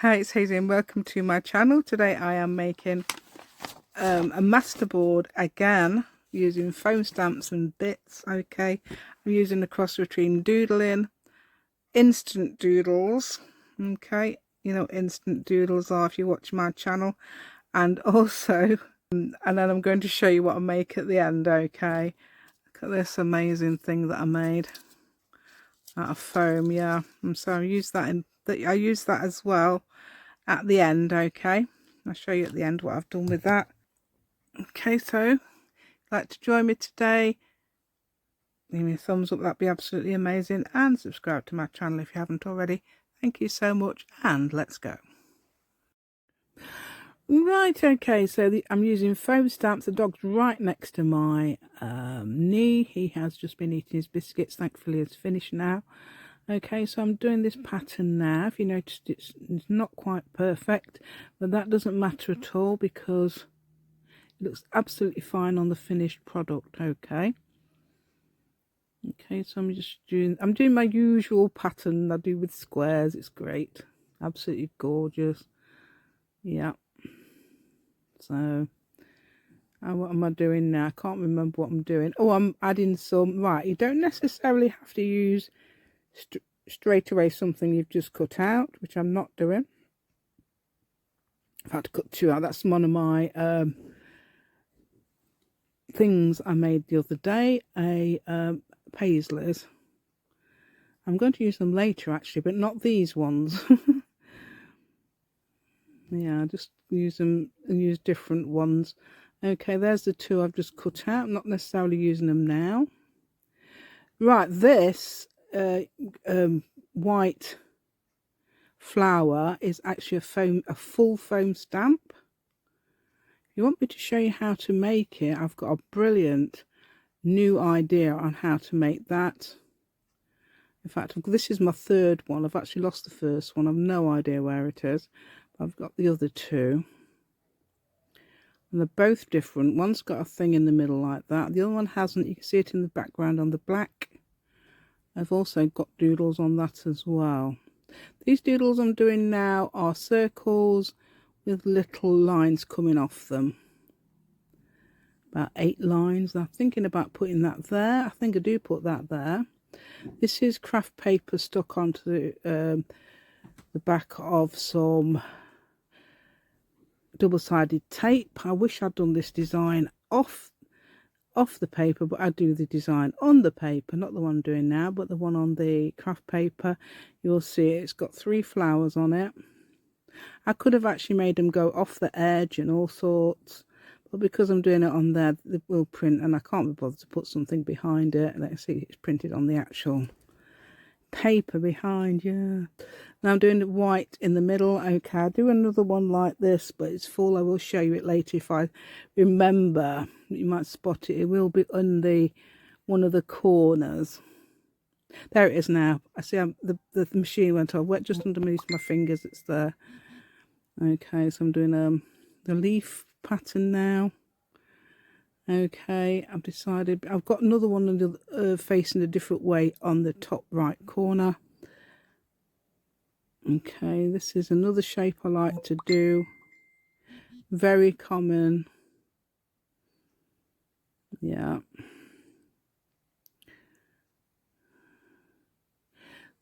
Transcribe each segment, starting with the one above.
Hi, it's Hazy and welcome to my channel. Today I am making a masterboard again using foam stamps and bits. Okay, I'm using a cross between doodling, instant doodles. Okay, you know what instant doodles are if you watch my channel, and also and then I'm going to show you what I make at the end. Okay, look at this amazing thing that I made out of foam. Yeah, and so I use that as well at the end. Okay, I'll show you at the end what I've done with that. Okay, so if you'd like to join me today, leave me a thumbs up, that'd be absolutely amazing, and subscribe to my channel if you haven't already. Thank you so much, and let's go. Right, okay, so I'm using foam stamps. The dog's right next to my knee. He has just been eating his biscuits. Thankfully it's finished now. Okay, so I'm doing this pattern now. If you noticed, it's not quite perfect, but that doesn't matter at all because it looks absolutely fine on the finished product. Okay, so I'm doing my usual pattern I do with squares. It's great, absolutely gorgeous. Yeah, so what am I doing now? I can't remember what I'm doing. Oh, I'm adding some. Right, you don't necessarily have to use straight away something you've just cut out, which I'm not doing. I've had to cut two out. That's one of my things I made the other day, paisleys. I'm going to use them later actually, but not these ones. Yeah, just use them and use different ones. Okay, there's the two I've just cut out. I'm not necessarily using them now. Right, this white flower is actually a full foam stamp. If you want me to show you how to make it, I've got a brilliant new idea on how to make that. In fact, this is my third one. I've actually lost the first one. I've no idea where it is. I've got the other two. And they're both different. One's got a thing in the middle like that. The other one hasn't. You can see it in the background on the black. I've also got doodles on that as well. These doodles I'm doing now are circles with little lines coming off them. About 8 lines. I'm thinking about putting that there. I think I do put that there. This is craft paper stuck onto the back of some double-sided tape. I wish I'd done this design off the paper, but I do the design on the paper, not the one I'm doing now, but the one on the craft paper. You'll see it's got 3 flowers on it. I could have actually made them go off the edge and all sorts, but because I'm doing it on there, it will print, and I can't be bothered to put something behind it. Let's see, it's printed on the actual paper behind. Yeah, now I'm doing the white in the middle. Okay, I'll do another one like this, but it's full. I will show you it later if I remember. You might spot it. It will be on one of the corners. There it is now. I see the machine went off. Went just underneath my fingers. It's there. Okay, so I'm doing the leaf pattern now. Okay, I've decided I've got another one facing a different way on the top right corner. Okay, this is another shape I like to do. Very common. Yeah.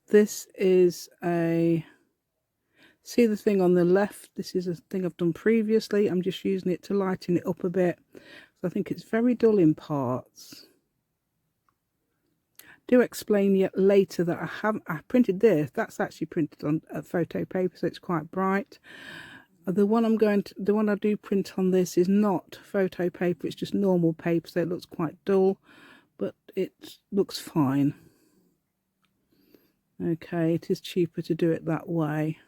This is see the thing on the left? This is a thing I've done previously. I'm just using it to lighten it up a bit. So I think it's very dull in parts. Do explain yet later that I printed this. That's actually printed on a photo paper, so it's quite bright. The one I do print on this is not photo paper. It's just normal paper, so it looks quite dull, but it looks fine. Okay, it is cheaper to do it that way.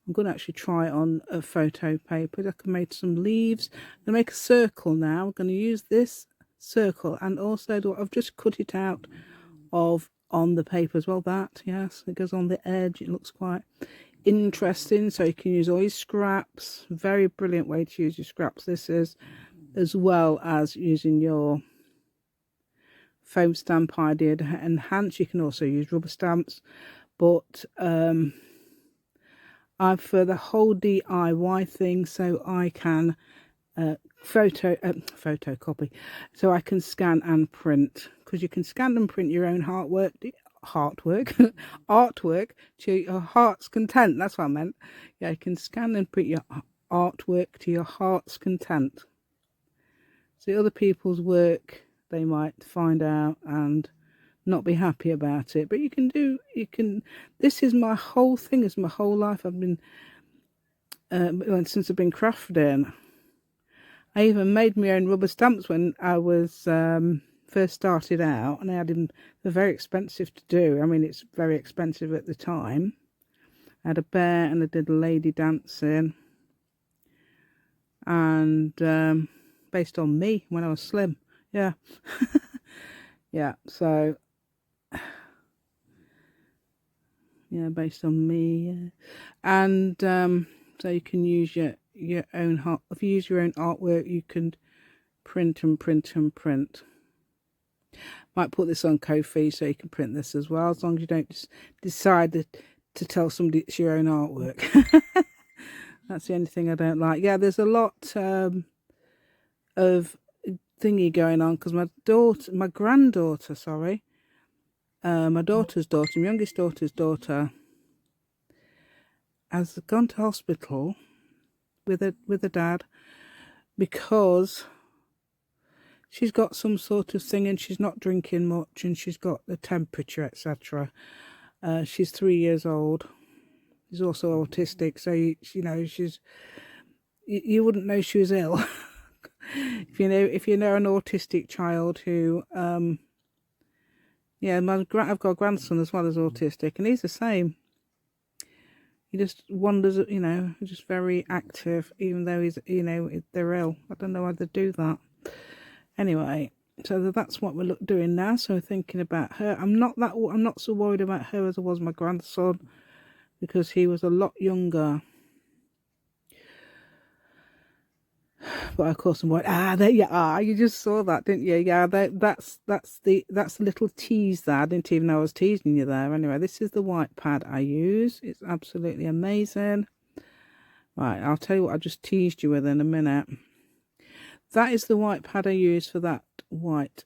I'm going to actually try it on a photo paper. I can make some leaves. I'm going to make a circle now. I'm going to use this circle and also I've just cut it out of on the paper as well. That, yes, it goes on the edge. It looks quite interesting. So you can use all your scraps. Very brilliant way to use your scraps. This is, as well as using your foam stamp idea to enhance. You can also use rubber stamps, but I'm for the whole DIY thing, so I can photocopy, so I can scan and print, because you can scan and print your own artwork to your heart's content. That's what I meant. Yeah, you can scan and print your artwork to your heart's content. See, other people's work, they might find out and not be happy about it, but this is my whole thing, is my whole life. I've been since I've been crafting. I even made my own rubber stamps when I was first started out, and I had them. They're very expensive to do. I mean, it's very expensive at the time. I had a bear and I did a lady dancing, and based on me when I was slim. Yeah. Yeah, so yeah, based on me. Yeah. And so you can use your own if you use your own artwork, you can print and print and print. Might put this on Ko-fi so you can print this as well, as long as you don't just decide to tell somebody it's your own artwork. That's the only thing I don't like. Yeah, there's a lot of thingy going on, because my granddaughter, sorry, my daughter's daughter, my youngest daughter's daughter, has gone to hospital with her dad, because she's got some sort of thing and she's not drinking much, and she's got the temperature, etc. She's 3 years old. She's also autistic, so you know, you wouldn't know she was ill if you know an autistic child who yeah, I've got a grandson as well as autistic, and he's the same. He just wanders, you know, just very active, even though he's, you know, they're ill. I don't know how they do that. Anyway, so that's what we're doing now. So thinking about her, I'm not so worried about her as I was my grandson, because he was a lot younger. But of course I'm worried. There you are. You just saw that, didn't you? Yeah, that's the little tease there. I didn't even know I was teasing you there. Anyway, this is the white pad I use. It's absolutely amazing. Right, I'll tell you what I just teased you with in a minute. That is the white pad I use for that white,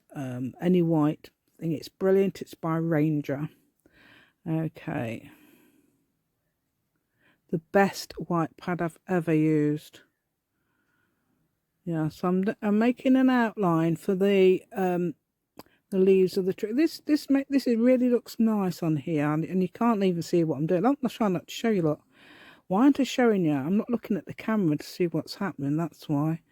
any white thing. It's brilliant. It's by Ranger. Okay. The best white pad I've ever used. Yeah, so I'm making an outline for the leaves of the tree. This really looks nice on here, and you can't even see what I'm doing. I'm trying not to show you. Look, why aren't I showing you? I'm not looking at the camera to see what's happening. That's why.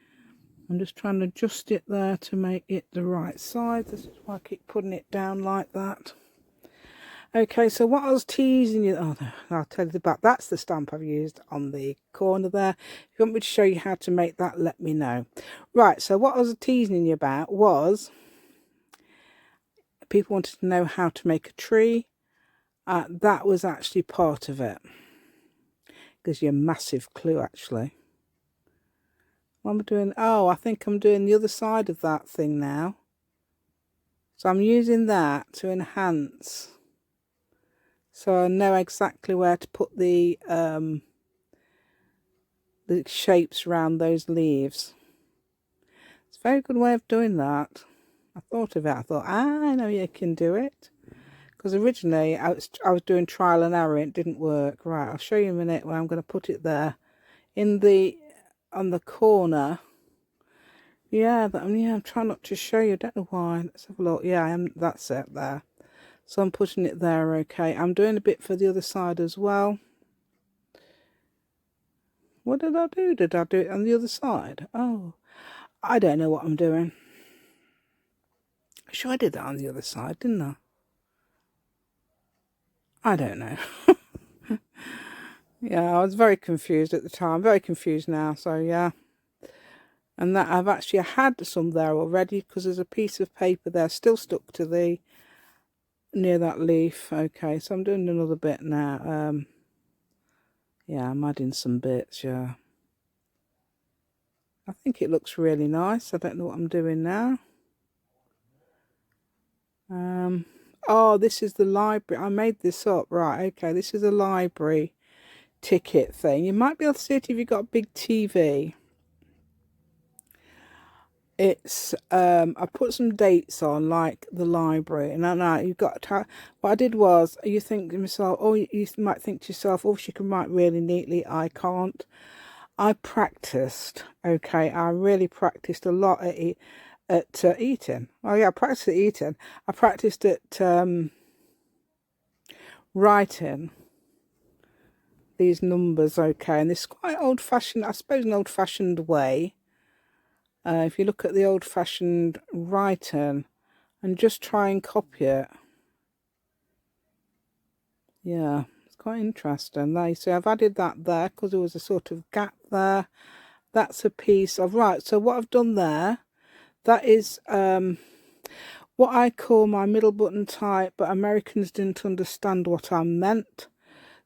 I'm just trying to adjust it there to make it the right size. This is why I keep putting it down like that. Okay, so what I was teasing you, I'll tell you about, that's the stamp I've used on the corner there. If you want me to show you how to make that, let me know. Right, so what I was teasing you about was, people wanted to know how to make a tree. That was actually part of it. Gives you a massive clue, actually. What am I doing? Oh, I think I'm doing the other side of that thing now. So I'm using that to enhance, so I know exactly where to put the shapes around those leaves. It's a very good way of doing that. I thought of it. I thought, I know you can do it. Because originally I was doing trial and error. It didn't work. Right, I'll show you in a minute where I'm going to put it there. On the corner. Yeah, I'm trying not to show you. I don't know why. Let's have a look. Yeah, that's it there. So I'm putting it there, okay. I'm doing a bit for the other side as well. What did I do? Did I do it on the other side? Oh, I don't know what I'm doing. I'm sure I did that on the other side, didn't I? I don't know. Yeah, I was very confused at the time. Very confused now, so yeah. And that I've actually had some there already, because there's a piece of paper there still stuck to the near that leaf. Okay, so I'm doing another bit now. Yeah, I'm adding some bits. Yeah, I think it looks really nice. I don't know what I'm doing now. Oh, this is the library. I made this up. Right, okay, this is a library ticket thing. You might be able to see it if you've got a big TV. It's I put some dates on, like the library, and I know you've got to, what I did was, you think to yourself, oh, you might think to yourself, oh, she can write really neatly. I can't. I practiced. Okay, I really practiced a lot at eating. Oh yeah, I practiced at eating. I practiced at writing these numbers. Okay, and this is quite old-fashioned, I suppose, an old-fashioned way. If you look at the old-fashioned writing and just try and copy it. Yeah, it's quite interesting. There you see, I've added that there because there was a sort of gap there. That's a piece of, right, so what I've done there, that is what I call my middle button type, but Americans didn't understand what I meant.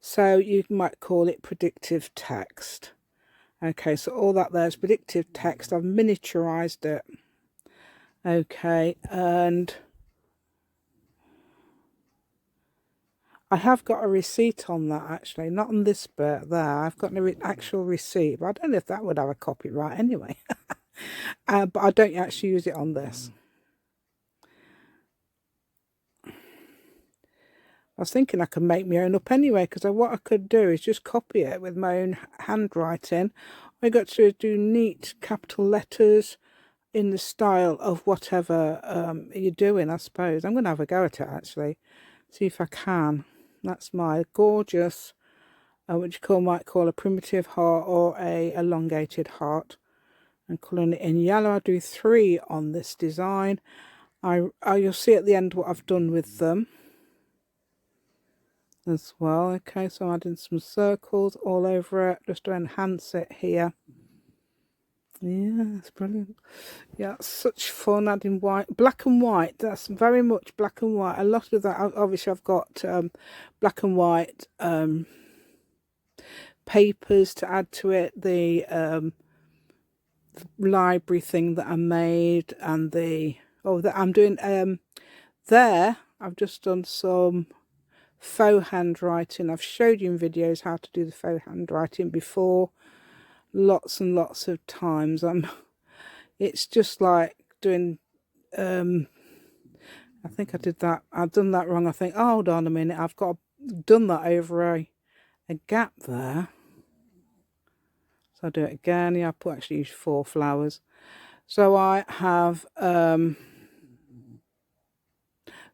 So you might call it predictive text. Okay, so all that there is predictive text. I've miniaturized it. Okay, and I have got a receipt on that, actually. Not on this bit there. I've got an actual receipt. But I don't know if that would have a copyright anyway. But I don't actually use it on this. I was thinking I could make my own up anyway, because what I could do is just copy it with my own handwriting. I got to do neat capital letters in the style of whatever you're doing, I suppose. I'm going to have a go at it, actually. See if I can. That's my gorgeous, which you might call a primitive heart or a elongated heart. And colouring it in yellow. I do 3 on this design. You'll see at the end what I've done with them as well. Okay, so I'm adding some circles all over it just to enhance it here. Yeah, it's brilliant. Yeah, it's such fun adding white, black and white. That's very much black and white. A lot of that, obviously I've got black and white papers to add to it. The library thing that I made, and that I'm doing there. I've just done some faux handwriting. I've showed you in videos how to do the faux handwriting before, lots and lots of times. It's just like doing I think I did that. I've done that wrong. I think, oh, hold on a minute, I've done that over a gap there. So I'll do it again. Yeah, I actually use 4 flowers. So I have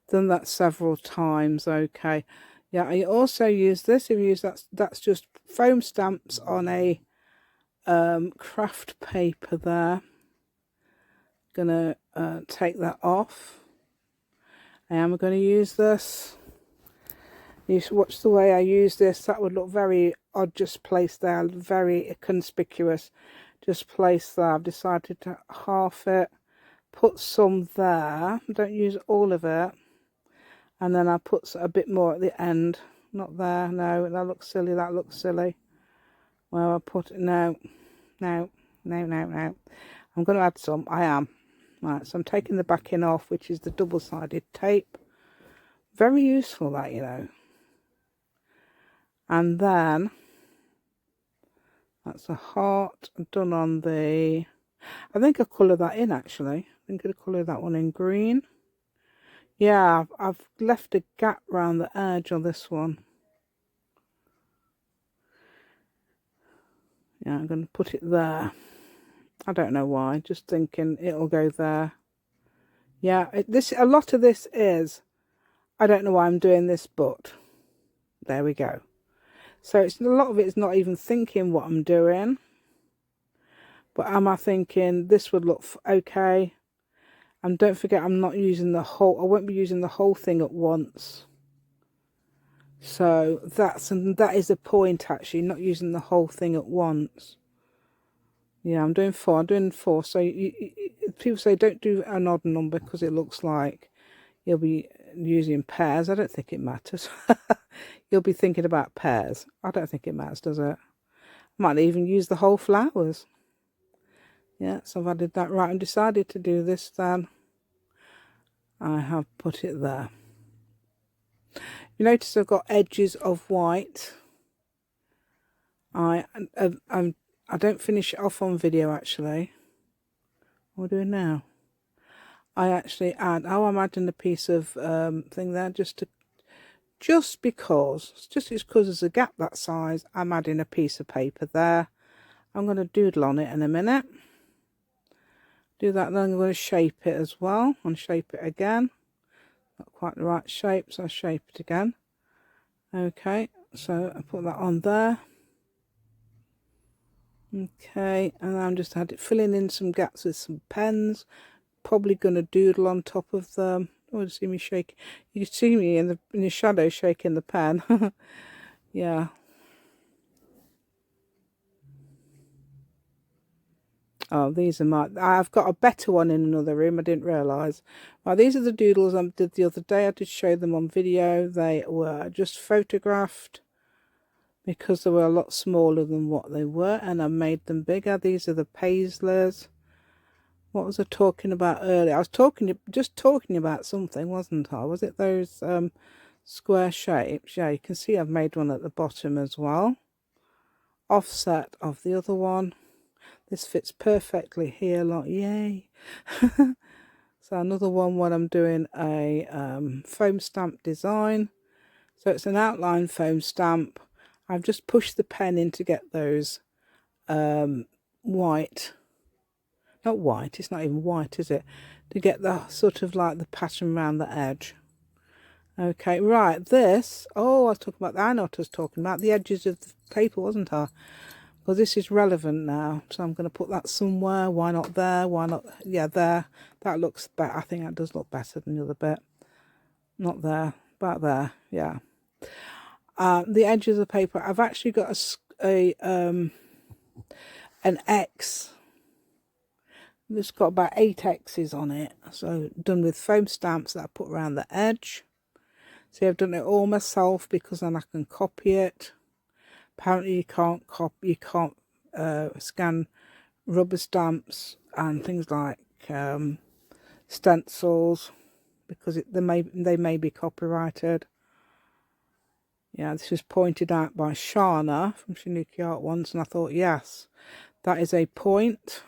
done that several times. Okay. Yeah, I also use this. If you use that's just foam stamps on a craft paper there. Gonna take that off. I am going to use this. You should watch the way I use this. That would look very odd, just placed there, very conspicuous. Just placed there. I've decided to half it, put some there. Don't use all of it. And then I put a bit more at the end. Not there, no, that looks silly, that looks silly. Well, I put it, no. I'm going to add some, I am. Right, so I'm taking the backing off, which is the double-sided tape. Very useful, that, you know. And then, that's a heart done on the, I think I'll colour that in, actually. I think I'll colour that one in green. Yeah, I've left a gap around the edge on this one. Yeah, I'm going to put it there. I don't know why, just thinking it'll go there. Yeah, a lot of this is, I don't know why I'm doing this, but there we go. So a lot of it is not even thinking what I'm doing, but am I thinking this would look okay? And don't forget, I'm not using the whole, I won't be using the whole thing at once. So that is the point, actually, not using the whole thing at once. Yeah, I'm doing 4. So people say don't do an odd number because it looks like you'll be using pairs. I don't think it matters. You'll be thinking about pairs. I don't think it matters, does it? Might even use the whole flowers. Yeah, so I've added that right and decided to do this then. I have put it there. You notice I've got edges of white. I don't finish it off on video actually. What are we doing now? I actually add, I'm adding a piece of thing there just because there's a gap that size, I'm adding a piece of paper there. I'm going to doodle on it in a minute. Do that, then I'm going to shape it as well, and shape it again. Not quite the right shape, so I shape it again. Okay, so I put that on there. Okay, and I'm just filling in some gaps with some pens. Probably going to doodle on top of them. Oh, you see me shake. You can see me in the shadow shaking the pen. Yeah. Oh, these are I've got a better one in another room, I didn't realise. Well, these are the doodles I did the other day. I did show them on video. They were just photographed because they were a lot smaller than what they were, and I made them bigger. These are the Paisleys. What was I talking about earlier? I was just talking about something, wasn't I? Was it those square shapes? Yeah, you can see I've made one at the bottom as well. Offset of the other one. This fits perfectly here, like yay. So another one when I'm doing a foam stamp design. So it's an outline foam stamp. I've just pushed the pen in to get those white. Not white, it's not even white, is it? To get the sort of like the pattern around the edge. Okay, right, this. Oh, I was talking about, I know what I was talking about. The edges of the paper, wasn't I? Well, this is relevant now, so I'm going to put that somewhere. Why not there? Why not? Yeah, there. That looks better. I think that does look better than the other bit. Not there, about there. Yeah. The edge of the paper. I've actually got an X. It's got about 8 X's on it. So done with foam stamps that I put around the edge. See, I've done it all myself because then I can copy it. Apparently you can't scan rubber stamps and things like stencils because they may be copyrighted. Yeah, this was pointed out by Shana from Shanuki Art once, and I thought, yes, that is a point.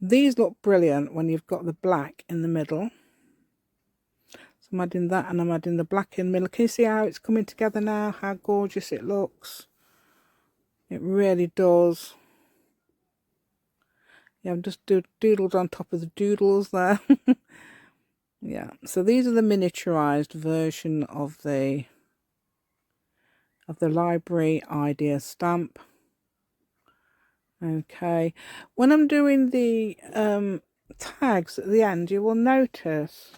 These look brilliant when you've got the black in the middle. So I'm adding that, and I'm adding the black in the middle. Can you see how it's coming together now? How gorgeous it looks. It really does. Yeah, I've just doodled on top of the doodles there. Yeah, so these are the miniaturized version of the library idea stamp. Okay, when I'm doing the tags at the end, you will notice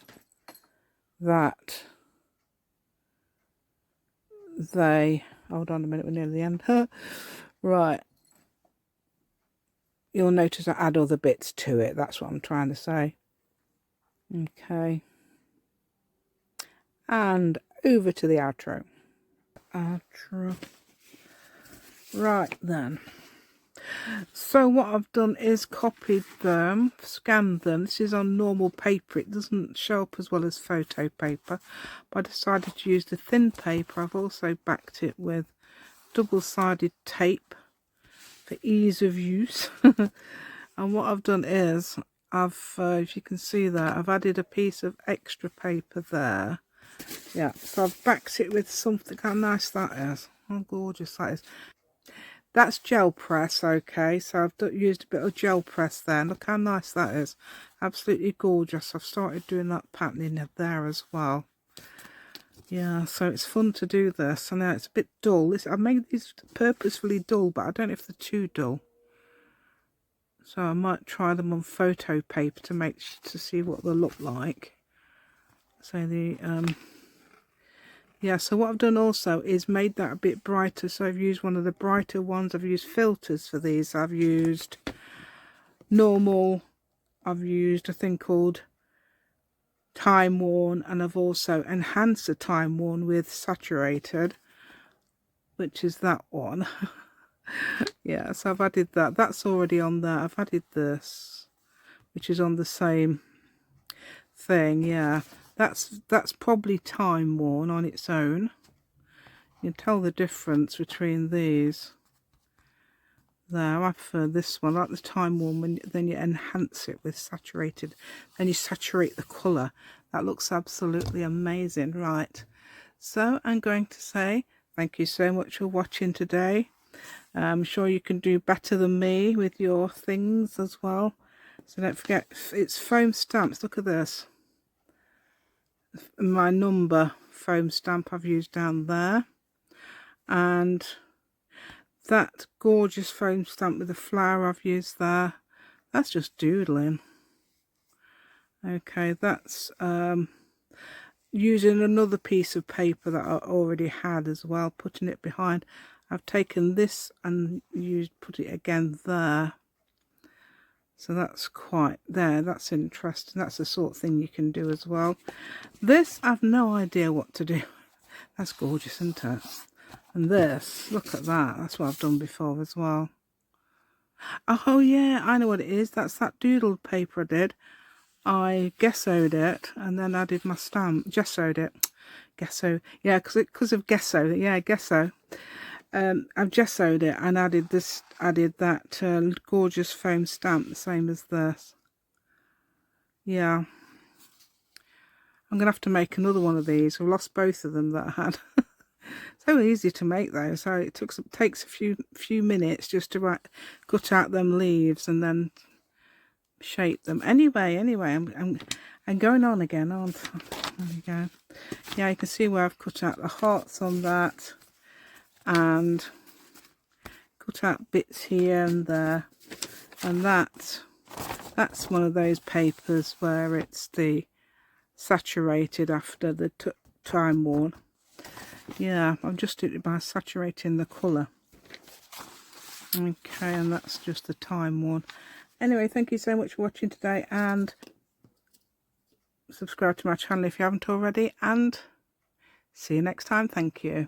that hold on a minute, we're near the end. Right, you'll notice I add other bits to it. That's what I'm trying to say. Okay, and over to the outro. Right then, so what I've done is copied them, scanned them. This is on normal paper. It doesn't show up as well as photo paper, but I decided to use the thin paper. I've also backed it with double-sided tape for ease of use. And what I've done is if you can see that, I've added a piece of extra paper there. Yeah, so I've backed it with something. How nice that is. How gorgeous that is. That's gel press, okay, so I've used a bit of gel press there. Look how nice that is. Absolutely gorgeous. I've started doing that patterning there as well. Yeah, so it's fun to do this. I know it's a bit dull. I made these purposefully dull, but I don't know if they're too dull. So I might try them on photo paper to see what they'll look like. So yeah, so what I've done also is made that a bit brighter. So I've used one of the brighter ones. I've used filters for these. I've used normal. I've used a thing called Time Worn, and I've also enhanced the Time Worn with saturated, which is that one. Yeah, so I've added that. That's already on there. I've added this, which is on the same thing. Yeah, that's probably Time Worn on its own. You can tell the difference between these. There, I prefer this one. I like the time worn, then you enhance it with saturated. Then you saturate the colour. That looks absolutely amazing. Right, so I'm going to say thank you so much for watching today. I'm sure you can do better than me with your things as well. So don't forget, it's foam stamps. Look at this. My number foam stamp I've used down there. And that gorgeous foam stamp with the flower I've used there. That's just doodling. Okay, that's using another piece of paper that I already had as well, putting it behind. I've taken this and put it again there. So that's quite there. That's interesting. That's the sort of thing you can do as well. This, I've no idea what to do. That's gorgeous, isn't it? And this, look at that. That's what I've done before as well. Oh yeah, I know what it is. That's that doodled paper I did. I gessoed it and then added my stamp. Gessoed it. Gesso. Yeah, because of gesso. Yeah, gesso. I've gessoed it and added that gorgeous foam stamp, the same as this. Yeah. I'm going to have to make another one of these. I've lost both of them that I had. So easy to make though. So it takes a few minutes just to cut out them leaves and then shape them. Anyway, I'm going on again, aren't I? There we go. Yeah, you can see where I've cut out the hearts on that and cut out bits here and there. And that's one of those papers where it's the saturated after the time worn. Yeah, I've just did it by saturating the colour. Okay, and that's just the time worn. Anyway, thank you so much for watching today, and subscribe to my channel if you haven't already, and see you next time. Thank you.